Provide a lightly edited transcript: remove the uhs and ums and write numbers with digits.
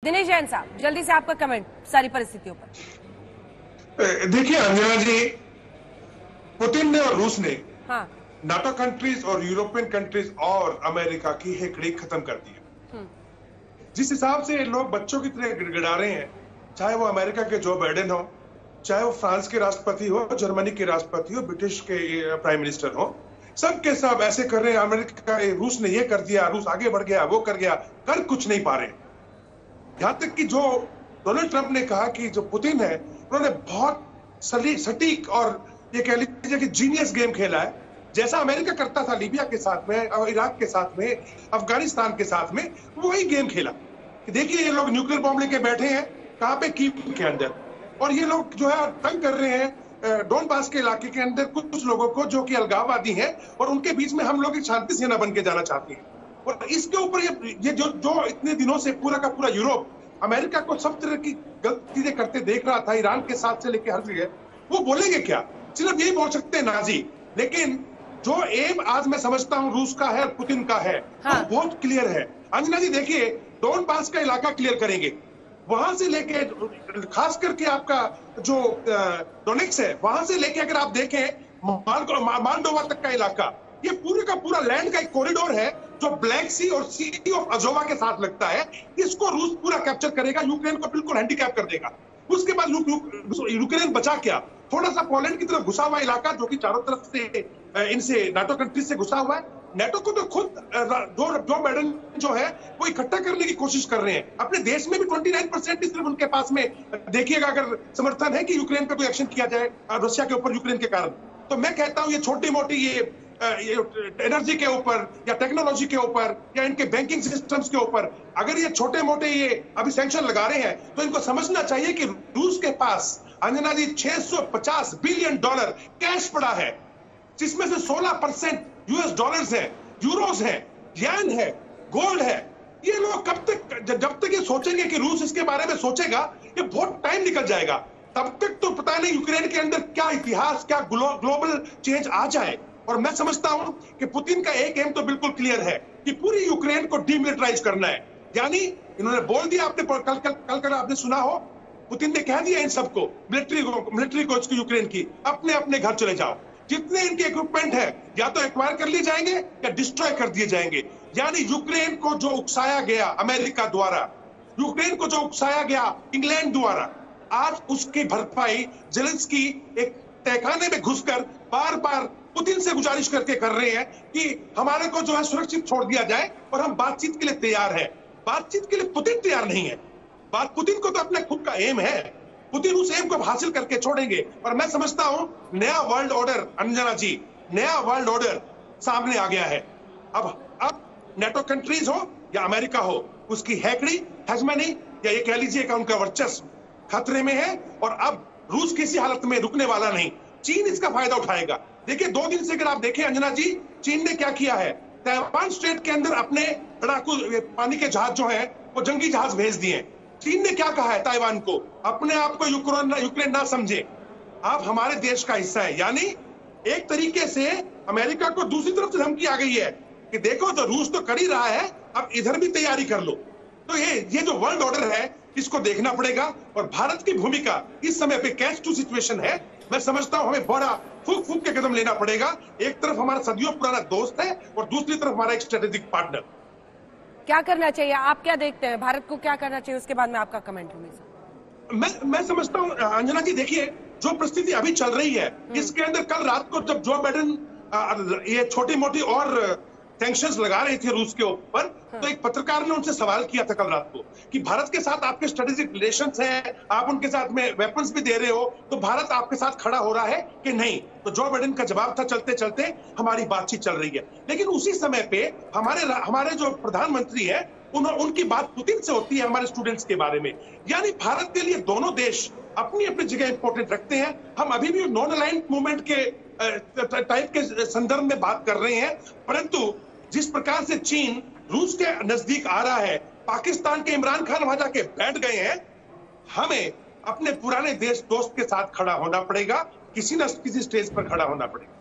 दिनेश जैन साहब, जल्दी से आपका कमेंट सारी परिस्थितियों पर। देखिए अंजना जी, पुतिन ने और रूस ने हाँ। नाटो कंट्रीज और यूरोपियन कंट्रीज और अमेरिका की हेकड़ी खत्म कर दी है। जिस हिसाब से लोग बच्चों की तरह गिड़गिड़ा रहे हैं, चाहे वो अमेरिका के जो बाइडेन हो, चाहे वो फ्रांस के राष्ट्रपति हो, जर्मनी के राष्ट्रपति हो, ब्रिटिश के प्राइम मिनिस्टर हो, सब के सब ऐसे कर रहे हैं। अमेरिका, रूस ने ये कर दिया, रूस आगे बढ़ गया, वो कर गया, कर कुछ नहीं पा रहे। यहां तक कि जो डोनाल्ड ट्रंप ने कहा कि जो पुतिन है, उन्होंने बहुत सटीक और ये कह लीजिए कि जीनियस गेम खेला है, जैसा अमेरिका करता था लीबिया के साथ में, इराक के साथ में, अफगानिस्तान के साथ में, वही गेम खेला। देखिए ये लोग न्यूक्लियर बॉम्ब लेके बैठे हैं कहां पे, कीव के अंदर, और ये लोग जो है तंग कर रहे हैं डोनबास के इलाके के अंदर कुछ लोगों को जो कि अलगाववादी हैं, और उनके बीच में हम लोग एक शांति सेना बन के जाना चाहते हैं। और इसके ऊपर ये जो इतने दिनों से पूरा का पूरा यूरोप अमेरिका को सब तरह की गलत चीजें करते देख रहा था, ईरान के साथ से लेकर हर जगह, वो बोलेंगे क्या? सिर्फ यही बोल सकते हैं नाजी। लेकिन जो एम आज मैं समझता हूं रूस का है, पुतिन का है, हाँ। तो बहुत क्लियर है। अंजना जी देखिए, डोनबास का इलाका क्लियर करेंगे, वहां से लेके खास करके आपका जो डोनेट्स्क है, वहां से लेके अगर आप देखें मालडोवा तक का इलाका, ये पूरे का पूरा लैंड का एक कॉरिडोर है जो ब्लैक सी और सी ऑफ अजोवा के साथ लगता है। इसको रूस पूरा कैप्चर करेगा, यूक्रेन को बिल्कुल हैंडीकैप कर देगा। उसके बाद यूक्रेन बचा क्या? थोड़ा सा पोलैंड की तरफ घुसा हुआ इलाका जो कि चारों तरफ से इनसे नाटो कंट्रीज से घुसा हुआ है। नाटो को तो खुद जो बाइडेन जो है वो इकट्ठा करने की कोशिश कर रहे हैं। अपने देश में भी 29% सिर्फ उनके पास में देखिएगा अगर समर्थन है कि यूक्रेन पे कोई एक्शन किया जाए रशिया के ऊपर, यूक्रेन के कारण। तो मैं कहता हूं ये छोटी मोटी ये एनर्जी के ऊपर या टेक्नोलॉजी के ऊपर या इनके बैंकिंग सिस्टम्स के ऊपर अगर ये छोटे मोटे ये अभी सैंक्शन लगा रहे हैं, तो इनको समझना चाहिए कि रूस के पास अंजना जी $650 बिलियन कैश पड़ा है, जिसमें से 16% यूएस डॉलर्स है, यूरोस है, येन है, गोल्ड है। ये लोग कब तक, जब तक ये सोचेंगे कि रूस इसके बारे में सोचेगा, ये बहुत टाइम निकल जाएगा। तब तक तो पता नहीं यूक्रेन के अंदर क्या इतिहास, क्या ग्लोबल चेंज आ जाए। और मैं समझता हूं कि पुतिन का एक एम तो बिल्कुल क्लियर है कि पूरी यूक्रेन को डीमिलिटराइज करना है। यानी इन्होंने बोल दिया, आपने कल आपने सुना हो, पुतिन ने कह दिया इन सबको, मिलिट्री को यूक्रेन की, अपने अपने घर चले जाओ। जितने इनके इक्विपमेंट है या तो एक्वायर कर लिए जाएंगे या डिस्ट्रॉय कर दिए जाएंगे। यानी यूक्रेन को जो उकसाया गया अमेरिका द्वारा, यूक्रेन को जो उकसाया गया इंग्लैंड द्वारा, आज उसकी भरपाई जेलेंस्की एक तहखाने में घुसकर बार बार पुतिन से गुजारिश करके कर रहे हैं कि हमारे को जो है सुरक्षित छोड़ दिया जाए और हम बातचीत के लिए तैयार हैं। बातचीत के लिए पुतिन तैयार नहीं है। पुतिन को तो अपना खुद का एम है, पुतिन उस एम को हासिल करके छोड़ेंगे। और मैं समझता हूं नया वर्ल्ड ऑर्डर, अंजना जी, नया वर्ल्ड ऑर्डर सामने आ गया है। अब नाटो कंट्रीज हो या अमेरिका हो, उसकी हैकड़ी, हेजमनी या ये कह लीजिए कि उनका वर्चस्व खतरे में है। और अब रूस किसी हालत में रुकने वाला नहीं। चीन इसका फायदा उठाएगा। देखिए 2 दिन से अगर आप देखें अंजना जी, चीन ने क्या किया है, ताइवान स्ट्रेट के अंदर अपने लड़ाकू पानी के जहाज जो है वो जंगी जहाज भेज दिए। चीन ने क्या कहा है ताइवान को, अपने आप को यूक्रेन ना समझे, आप हमारे देश का हिस्सा है। यानी एक तरीके से अमेरिका को दूसरी तरफ से धमकी आ गई है कि देखो जो रूस तो कर ही रहा है, अब इधर भी तैयारी कर लो। तो ये जो वर्ल्ड ऑर्डर है इसको देखना पड़ेगा। और भारत की भूमिका इस समय पे कैच टू सिचुएशन है। मैं समझता हूं हमें बड़ा फूक के कदम लेना पड़ेगा। एक तरफ हमारा सदियों पुराना दोस्त है और दूसरी तरफ हमारा एक स्ट्रेटेजिक पार्टनर। क्या करना चाहिए, आप क्या देखते हैं, भारत को क्या करना चाहिए? उसके बाद में आपका कमेंट होगा। मैं समझता हूं अंजना जी, देखिए जो परिस्थिति अभी चल रही है, इसके अंदर कल रात को जब जो बाइडेन ये छोटी मोटी और सैंक्शंस लगा रहे थे रूस के ऊपर, तो एक पत्रकार ने उनसे सवाल किया था कल रात को कि भारत के साथ आपके स्ट्रेटेजिक रिलेशंस हैं, आप उनके साथ में वेपन्स भी दे रहे हो, तो भारत आपके साथ खड़ा हो रहा है कि नहीं? तो जो बाइडेन का जवाब था, चलते चलते हमारी बातचीत चल रही है। लेकिन उसी समय पे हमारे जो प्रधानमंत्री है, उनकी बात पुतिन से होती है हमारे स्टूडेंट्स के बारे में। यानी भारत के लिए दोनों देश अपनी अपनी जगह इंपॉर्टेंट रखते हैं। हम अभी भी नॉन अलाइंड मूवमेंट के टाइप के संदर्भ में बात कर रहे हैं, परंतु जिस प्रकार से चीन रूस के नजदीक आ रहा है, पाकिस्तान के इमरान खान वहां जाके बैठ गए हैं, हमें अपने पुराने दोस्त के साथ खड़ा होना पड़ेगा, किसी न किसी स्टेज पर खड़ा होना पड़ेगा।